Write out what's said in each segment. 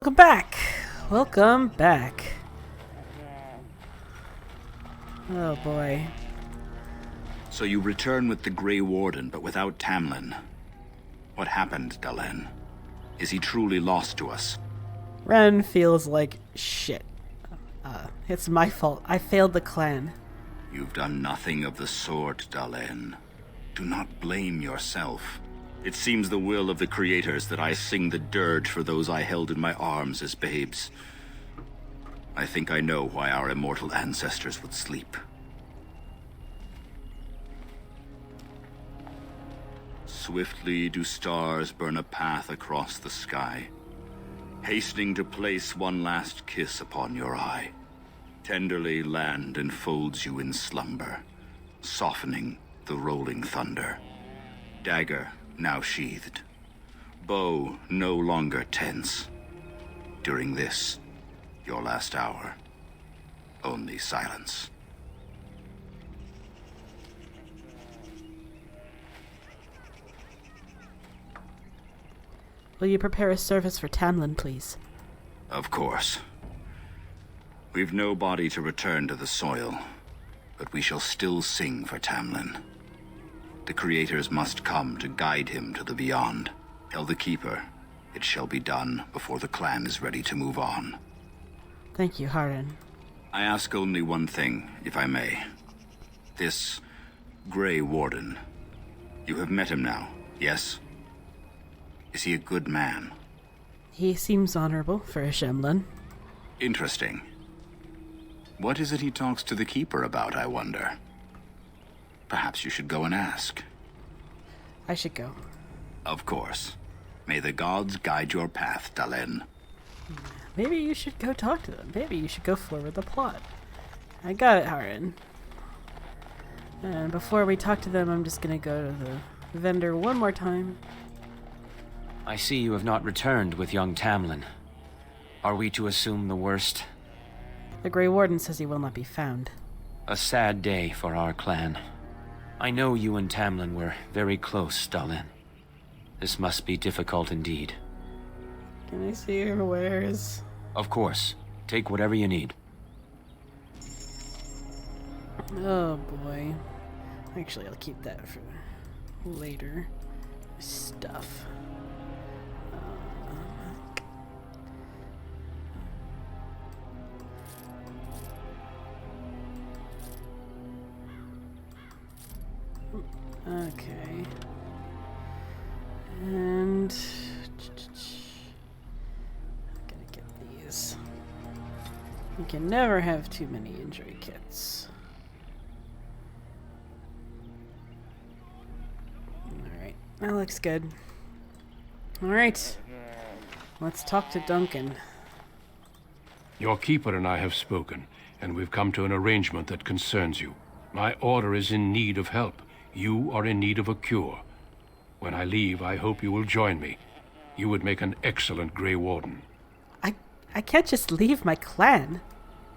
Welcome back. Welcome back. Oh boy. So you return with the Grey Warden, but without Tamlin. What happened, Dalen? Is he truly lost to us? Ren feels like shit. It's my fault. I failed the clan. You've done nothing of the sort, Dalen. Do not blame yourself. It seems the will of the creators that I sing the dirge for those I held in my arms as babes. I think I know why our immortal ancestors would sleep. Swiftly do stars burn a path across the sky, hastening to place one last kiss upon your eye. Tenderly land enfolds you in slumber, softening the rolling thunder. Dagger now sheathed, bow no longer tense. During this, your last hour, only silence. Will you prepare a service for Tamlin, please? Of course. We've no body to return to the soil, but we shall still sing for Tamlin. The creators must come to guide him to the beyond. Tell the Keeper, it shall be done before the clan is ready to move on. Thank you, Haren. I ask only one thing, if I may. This Grey Warden. You have met him now, yes? Is he a good man? He seems honorable for a Shemlin. Interesting. What is it he talks to the Keeper about, I wonder? Perhaps you should go and ask. I should go. Of course. May the gods guide your path, Dalen. Maybe you should go talk to them. Maybe you should go forward the plot. I got it, Haren. And before we talk to them, I'm just gonna go to the vendor one more time. I see you have not returned with young Tamlin. Are we to assume the worst? The Grey Warden says he will not be found. A sad day for our clan. I know you and Tamlin were very close, Dalen. This must be difficult indeed. Can I see her wares? Of course. Take whatever you need. Oh boy. Actually, I'll keep that for later. Stuff. Okay. And I'm gonna get these. You can never have too many injury kits. Alright, that looks good. Alright, let's talk to Duncan. Your keeper and I have spoken, and we've come to an arrangement that concerns you. My order is in need of help. You are in need of a cure. When I leave, I hope you will join me. You would make an excellent Grey Warden. I can't just leave my clan.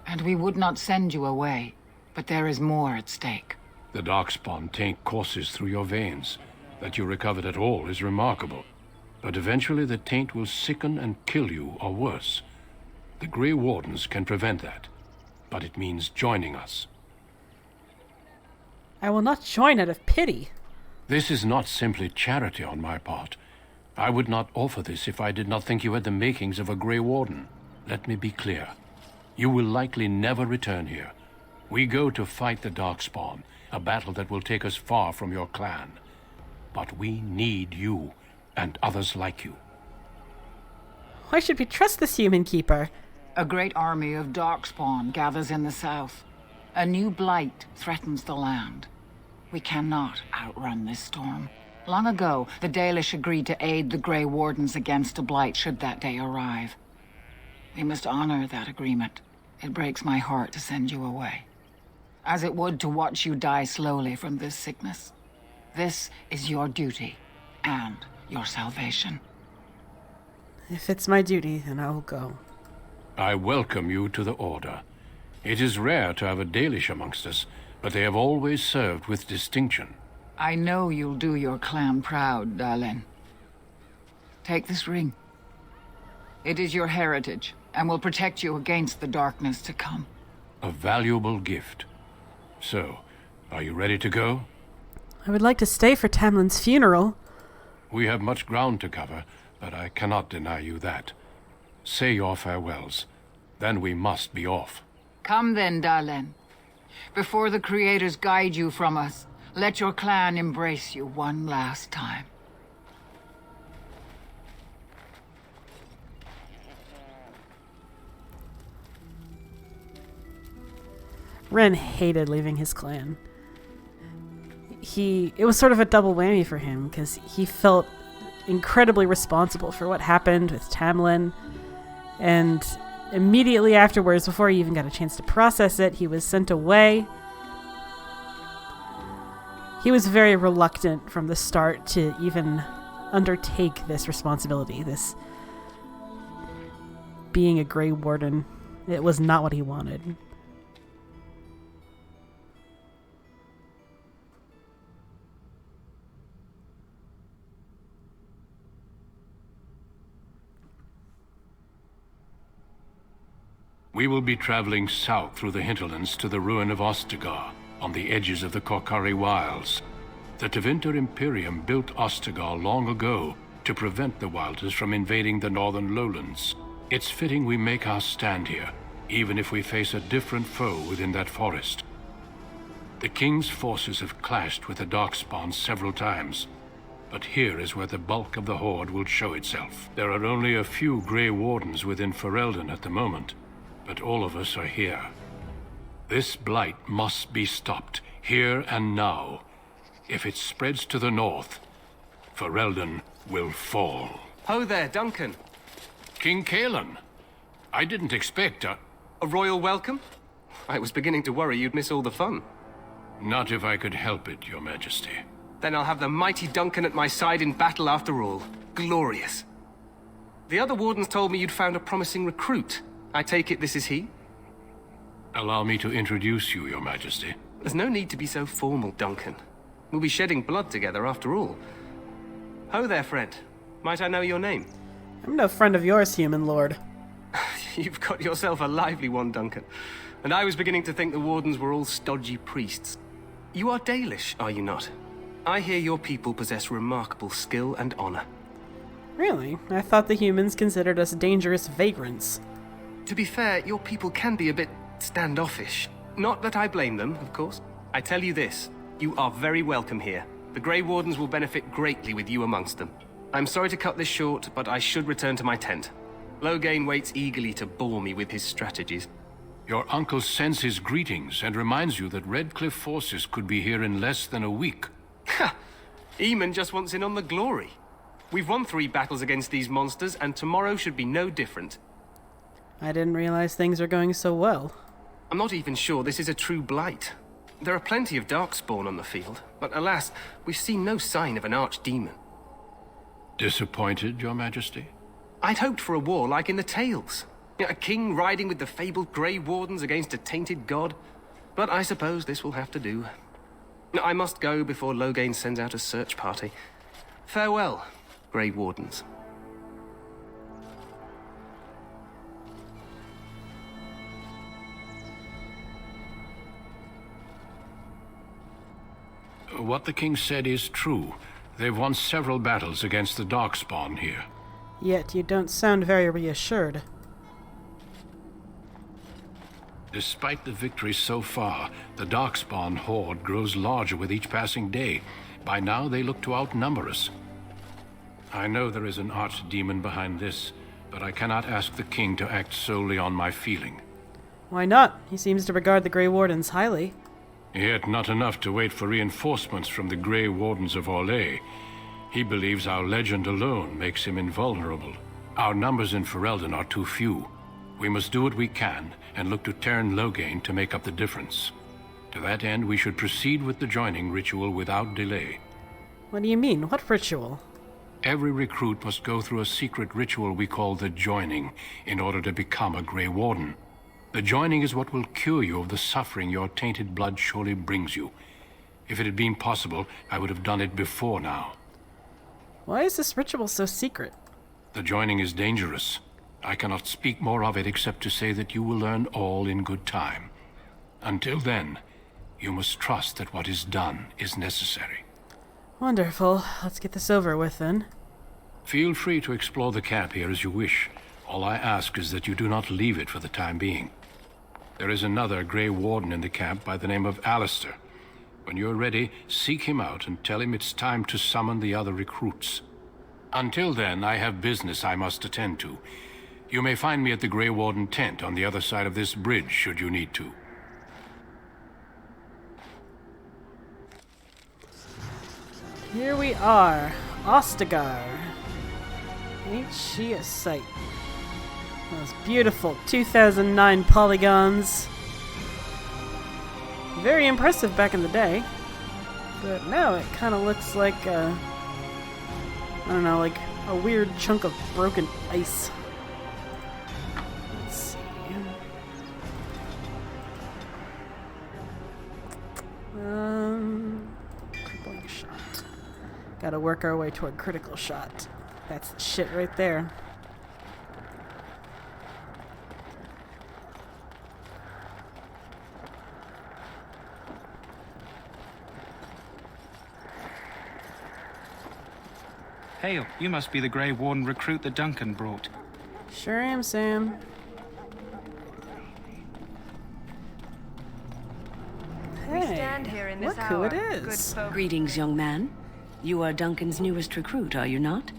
And we would not send you away, but there is more at stake. The Darkspawn taint courses through your veins. That you recovered at all is remarkable. But eventually the taint will sicken and kill you, or worse. The Grey Wardens can prevent that, but it means joining us. I will not join out of pity. This is not simply charity on my part. I would not offer this if I did not think you had the makings of a Grey Warden. Let me be clear. You will likely never return here. We go to fight the Darkspawn, a battle that will take us far from your clan. But we need you, and others like you. Why should we trust this human keeper? A great army of Darkspawn gathers in the south. A new blight threatens the land. We cannot outrun this storm. Long ago, the Dalish agreed to aid the Grey Wardens against a blight should that day arrive. We must honor that agreement. It breaks my heart to send you away, as it would to watch you die slowly from this sickness. This is your duty and your salvation. If it's my duty, then I will go. I welcome you to the Order. It is rare to have a Dalish amongst us, but they have always served with distinction. I know you'll do your clan proud, Dalen. Take this ring. It is your heritage, and will protect you against the darkness to come. A valuable gift. So, are you ready to go? I would like to stay for Tamlin's funeral. We have much ground to cover, but I cannot deny you that. Say your farewells. Then we must be off. Come then, Dalen. Before the Creators guide you from us, let your clan embrace you one last time. Ren hated leaving his clan. It was sort of a double whammy for him, because he felt incredibly responsible for what happened with Tamlin, and immediately afterwards, before he even got a chance to process it, he was sent away. He was very reluctant from the start to even undertake this responsibility, this being a Grey Warden. It was not what he wanted. We will be traveling south through the hinterlands to the ruin of Ostagar, on the edges of the Korkari Wilds. The Tevinter Imperium built Ostagar long ago to prevent the Wilders from invading the northern lowlands. It's fitting we make our stand here, even if we face a different foe within that forest. The King's forces have clashed with the Darkspawn several times, but here is where the bulk of the Horde will show itself. There are only a few Grey Wardens within Ferelden at the moment, but all of us are here. This blight must be stopped, here and now. If it spreads to the north, Ferelden will fall. Ho there, Duncan. King Kaelin, I didn't expect A royal welcome? I was beginning to worry you'd miss all the fun. Not if I could help it, Your Majesty. Then I'll have the mighty Duncan at my side in battle after all. Glorious. The other wardens told me you'd found a promising recruit. I take it this is he? Allow me to introduce you, Your Majesty. There's no need to be so formal, Duncan. We'll be shedding blood together after all. Ho there, friend. Might I know your name? I'm no friend of yours, human lord. You've got yourself a lively one, Duncan. And I was beginning to think the wardens were all stodgy priests. You are Dalish, are you not? I hear your people possess remarkable skill and honor. Really? I thought the humans considered us dangerous vagrants. To be fair, your people can be a bit standoffish. Not that I blame them, of course. I tell you this, you are very welcome here. The Grey Wardens will benefit greatly with you amongst them. I'm sorry to cut this short, but I should return to my tent. Loghain waits eagerly to bore me with his strategies. Your uncle sends his greetings and reminds you that Redcliffe forces could be here in less than a week. Ha! Eamon just wants in on the glory. We've won 3 battles against these monsters, and tomorrow should be no different. I didn't realize things are going so well. I'm not even sure this is a true blight. There are plenty of Darkspawn on the field, but alas, we've seen no sign of an archdemon. Disappointed, Your Majesty? I'd hoped for a war like in the tales. A king riding with the fabled Grey Wardens against a tainted god. But I suppose this will have to do. I must go before Loghain sends out a search party. Farewell, Grey Wardens. What the king said is true. They've won several battles against the Darkspawn here. Yet you don't sound very reassured. Despite the victories so far, the Darkspawn horde grows larger with each passing day. By now, they look to outnumber us. I know there is an archdemon behind this, but I cannot ask the king to act solely on my feeling. Why not? He seems to regard the Grey Wardens highly. Yet not enough to wait for reinforcements from the Grey Wardens of Orlais. He believes our legend alone makes him invulnerable. Our numbers in Ferelden are too few. We must do what we can, and look to Teyrn Loghain to make up the difference. To that end, we should proceed with the joining ritual without delay. What do you mean? What ritual? Every recruit must go through a secret ritual we call the joining, in order to become a Grey Warden. The joining is what will cure you of the suffering your tainted blood surely brings you. If it had been possible, I would have done it before now. Why is this ritual so secret? The joining is dangerous. I cannot speak more of it except to say that you will learn all in good time. Until then, you must trust that what is done is necessary. Wonderful. Let's get this over with then. Feel free to explore the camp here as you wish. All I ask is that you do not leave it for the time being. There is another Grey Warden in the camp by the name of Alistair. When you're ready, seek him out and tell him it's time to summon the other recruits. Until then, I have business I must attend to. You may find me at the Grey Warden tent on the other side of this bridge, should you need to. Here we are. Ostagar. Ain't she a sight? Those beautiful 2009 polygons. Very impressive back in the day. But now it kind of looks like, I don't know, like a weird chunk of broken ice. Let's see. Crippling shot. Gotta work our way toward critical shot. That's the shit right there. Hail, you must be the Grey Warden recruit that Duncan brought. Sure am, Sam. Hey, look who it is. Greetings, young man. You are Duncan's newest recruit, are you not?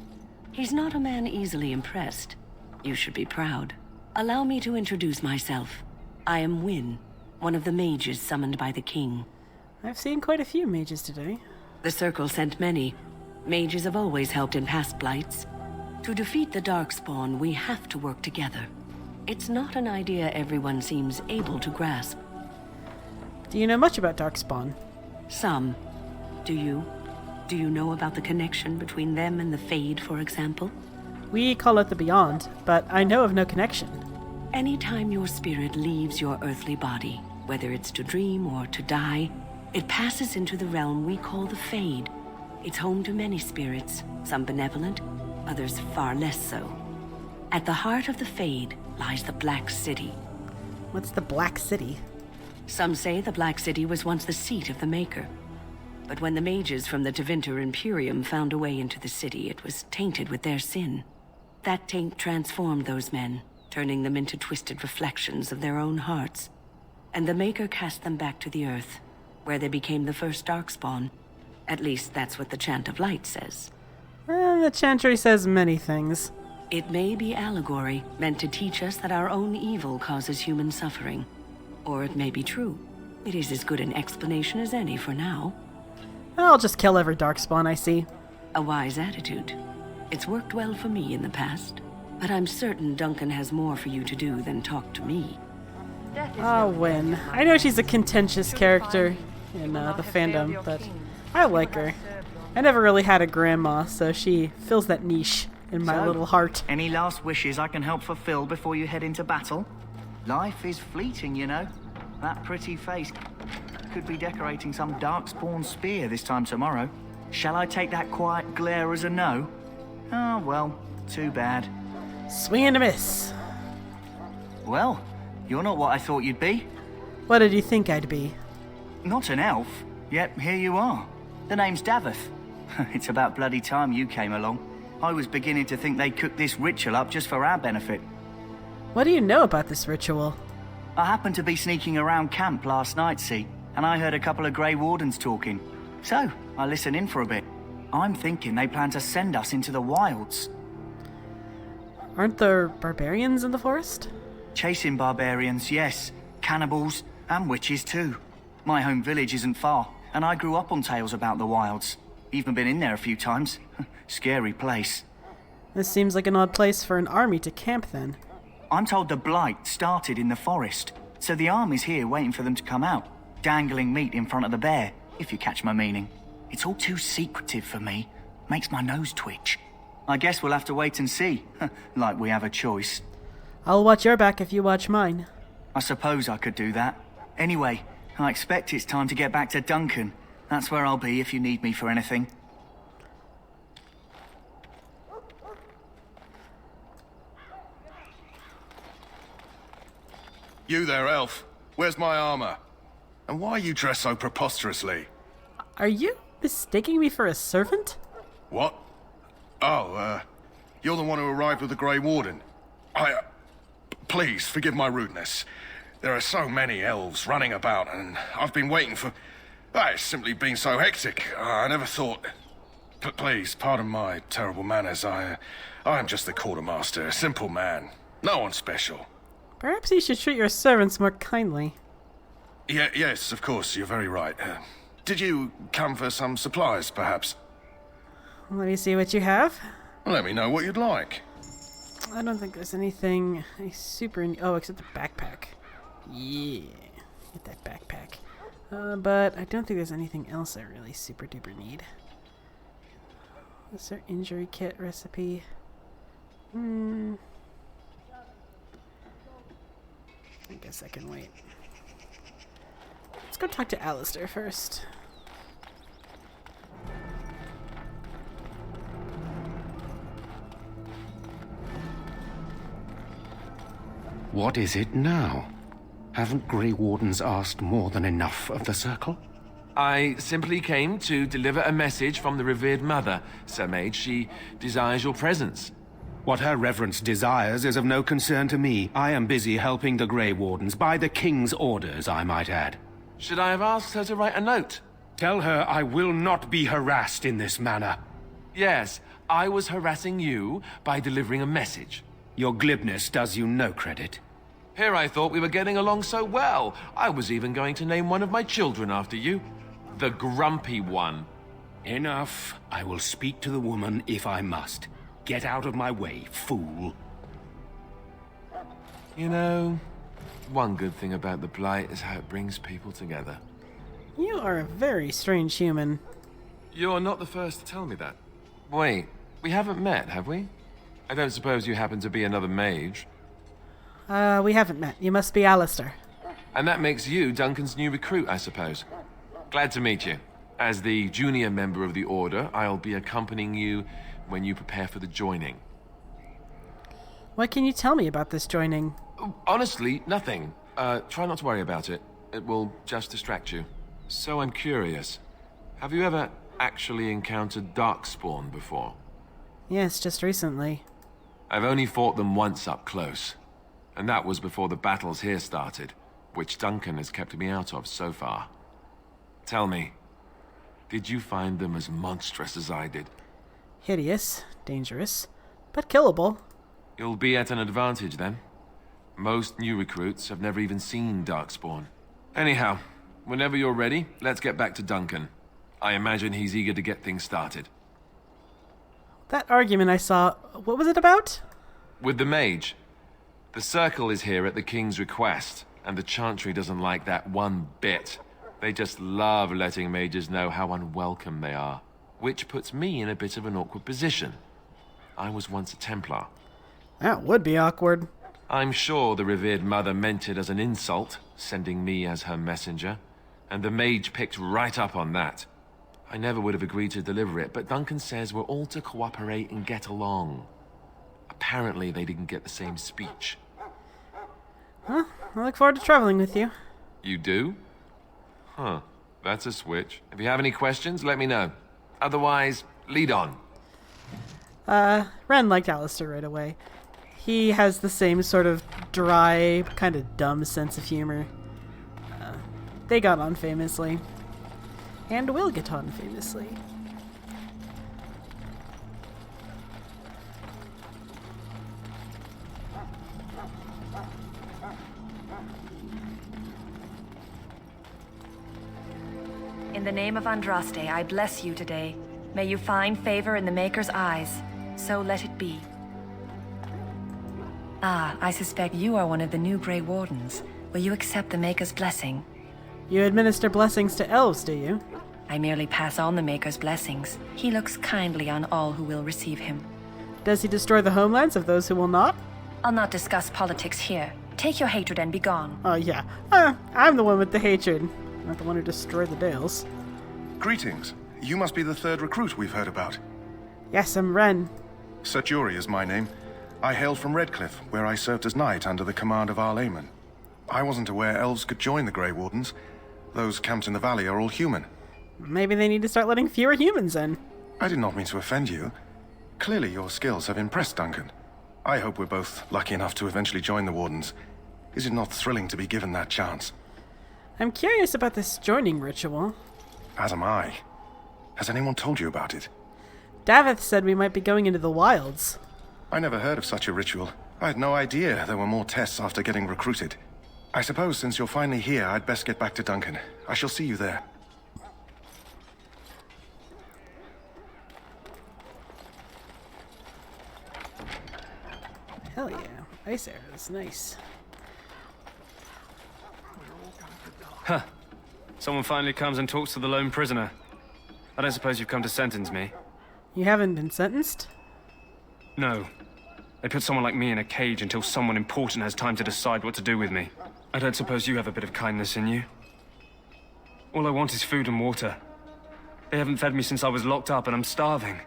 He's not a man easily impressed. You should be proud. Allow me to introduce myself. I am Wynne, one of the mages summoned by the king. I've seen quite a few mages today. The Circle sent many. Mages have always helped in past blights. To defeat the Darkspawn, we have to work together. It's not an idea everyone seems able to grasp. Do you know much about Darkspawn? Some. Do you? Do you know about the connection between them and the Fade, for example? We call it the Beyond, but I know of no connection. Anytime your spirit leaves your earthly body, whether it's to dream or to die, it passes into the realm we call the Fade. It's home to many spirits, some benevolent, others far less so. At the heart of the Fade lies the Black City. What's the Black City? Some say the Black City was once the seat of the Maker. But when the mages from the Tevinter Imperium found a way into the city, it was tainted with their sin. That taint transformed those men, turning them into twisted reflections of their own hearts. And the Maker cast them back to the Earth, where they became the first Darkspawn. At least that's what the Chant of Light says. The Chantry says many things. It may be allegory, meant to teach us that our own evil causes human suffering. Or it may be true. It is as good an explanation as any for now. I'll just kill every Darkspawn I see. A wise attitude. It's worked well for me in the past. But I'm certain Duncan has more for you to do than talk to me. Wynne. I know she's a contentious character in the fandom, but I like her. I never really had a grandma, so she fills that niche in my little heart. Any last wishes I can help fulfill before you head into battle? Life is fleeting, you know. That pretty face could be decorating some Darkspawn spear this time tomorrow. Shall I take that quiet glare as a no? Oh, well, too bad. Swing and a miss. Well, you're not what I thought you'd be. What did you think I'd be? Not an elf, yet here you are. The name's Daveth. It's about bloody time you came along. I was beginning to think they cooked this ritual up just for our benefit. What do you know about this ritual? I happened to be sneaking around camp last night, see, and I heard a couple of Grey Wardens talking. So, I listened in for a bit. I'm thinking they plan to send us into the wilds. Aren't there barbarians in the forest? Chasing barbarians, yes. Cannibals, and witches too. My home village isn't far, and I grew up on tales about the wilds. Even been in there a few times. Scary place. This seems like an odd place for an army to camp then. I'm told the Blight started in the forest, so the army's here waiting for them to come out, dangling meat in front of the bear, if you catch my meaning. It's all too secretive for me. Makes my nose twitch. I guess we'll have to wait and see, like we have a choice. I'll watch your back if you watch mine. I suppose I could do that. Anyway, I expect it's time to get back to Duncan. That's where I'll be if you need me for anything. You there, elf. Where's my armor? And why are you dressed so preposterously? Are you mistaking me for a servant? What? Oh, you're the one who arrived with the Grey Warden. Please, forgive my rudeness. There are so many elves running about, and I've been waiting for... It's simply been so hectic. I never thought... Please, pardon my terrible manners. I am just the quartermaster, a simple man. No one special. Perhaps you should treat your servants more kindly. Yes, of course, you're very right. Did you come for some supplies, perhaps? Let me see what you have. Let me know what you'd like. I don't think there's anything oh, except the backpack. Yeah, get that backpack. But I don't think there's anything else I really super duper need. Is there injury kit recipe? I guess I can wait. Let's go talk to Alistair first. What is it now? Haven't Grey Wardens asked more than enough of the Circle? I simply came to deliver a message from the revered mother, Sir Mage. She desires your presence. What her reverence desires is of no concern to me. I am busy helping the Grey Wardens, by the King's orders, I might add. Should I have asked her to write a note? Tell her I will not be harassed in this manner. Yes, I was harassing you by delivering a message. Your glibness does you no credit. Here I thought we were getting along so well. I was even going to name one of my children after you. The Grumpy One. Enough. I will speak to the woman if I must. Get out of my way, fool. You know, one good thing about the Blight is how it brings people together. You are a very strange human. You're not the first to tell me that. Wait, we haven't met, have we? I don't suppose you happen to be another mage. We haven't met. You must be Alistair. And that makes you Duncan's new recruit, I suppose. Glad to meet you. As the junior member of the Order, I'll be accompanying you when you prepare for the joining. What can you tell me about this joining? Honestly, nothing. Try not to worry about it. It will just distract you. So I'm curious. Have you ever actually encountered Darkspawn before? Yes, just recently. I've only fought them once up close. And that was before the battles here started, which Duncan has kept me out of so far. Tell me, did you find them as monstrous as I did? Hideous, dangerous, but killable. You'll be at an advantage then. Most new recruits have never even seen Darkspawn. Anyhow, whenever you're ready, let's get back to Duncan. I imagine he's eager to get things started. That argument I saw, what was it about? With the mage. The Circle is here at the King's request, and the Chantry doesn't like that one bit. They just love letting mages know how unwelcome they are, which puts me in a bit of an awkward position. I was once a Templar. That would be awkward. I'm sure the revered mother meant it as an insult, sending me as her messenger, and the mage picked right up on that. I never would have agreed to deliver it, but Duncan says we're all to cooperate and get along. Apparently they didn't get the same speech. Huh? I look forward to traveling with you. You do? Huh. That's a switch. If you have any questions, let me know. Otherwise, lead on. Ren liked Alistair right away. He has the same sort of dry, kind of dumb sense of humor. They got on famously. And will get on famously. In the name of Andraste, I bless you today. May you find favor in the Maker's eyes. So let it be. Ah, I suspect you are one of the new Grey Wardens. Will you accept the Maker's blessing? You administer blessings to elves, do you? I merely pass on the Maker's blessings. He looks kindly on all who will receive him. Does he destroy the homelands of those who will not? I'll not discuss politics here. Take your hatred and be gone. Oh, yeah. I'm the one with the hatred. Not the one who destroyed the Dales. Greetings. You must be the third recruit we've heard about. Yes, I'm Ren. Seturi is my name. I hail from Redcliffe, where I served as knight under the command of Arlayman. I wasn't aware elves could join the Grey Wardens. Those camped in the valley are all human. Maybe they need to start letting fewer humans in. I did not mean to offend you. Clearly your skills have impressed Duncan. I hope we're both lucky enough to eventually join the Wardens. Is it not thrilling to be given that chance? I'm curious about this joining ritual. As am I. Has anyone told you about it? Davith said we might be going into the wilds. I never heard of such a ritual. I had no idea there were more tests after getting recruited. I suppose since you're finally here, I'd best get back to Duncan. I shall see you there. Hell yeah. Ice arrows. Nice. Huh. Someone finally comes and talks to the lone prisoner. I don't suppose you've come to sentence me? You haven't been sentenced? No. They put someone like me in a cage until someone important has time to decide what to do with me. I don't suppose you have a bit of kindness in you? All I want is food and water. They haven't fed me since I was locked up and I'm starving.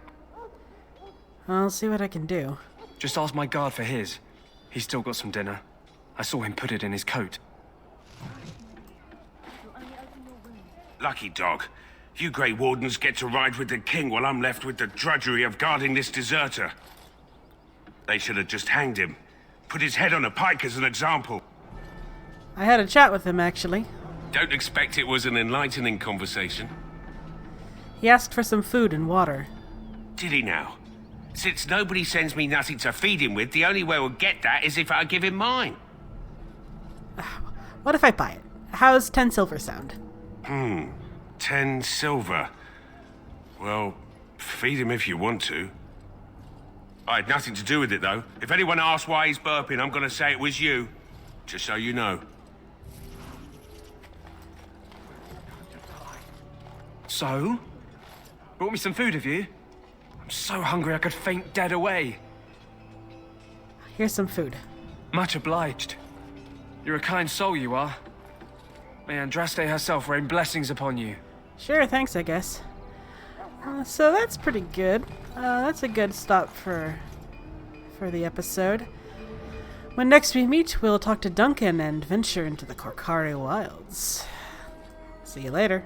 I'll see what I can do. Just ask my guard for his. He's still got some dinner. I saw him put it in his coat. Lucky dog. You Grey Wardens get to ride with the king while I'm left with the drudgery of guarding this deserter. They should have just hanged him. Put his head on a pike as an example. I had a chat with him, actually. Don't expect it was an enlightening conversation. He asked for some food and water. Did he now? Since nobody sends me nothing to feed him with, the only way we'll get that is if I give him mine. What if I buy it? How's 10 silver sound? 10 silver. Well, feed him if you want to. I had nothing to do with it, though. If anyone asks why he's burping, I'm gonna say it was you. Just so you know. So? Brought me some food, have you? I'm so hungry I could faint dead away. Here's some food. Much obliged. You're a kind soul, you are. May Andraste herself rain blessings upon you. Sure, thanks, I guess. So that's pretty good. That's a good stop for the episode. When next we meet, we'll talk to Duncan and venture into the Korcari Wilds. See you later.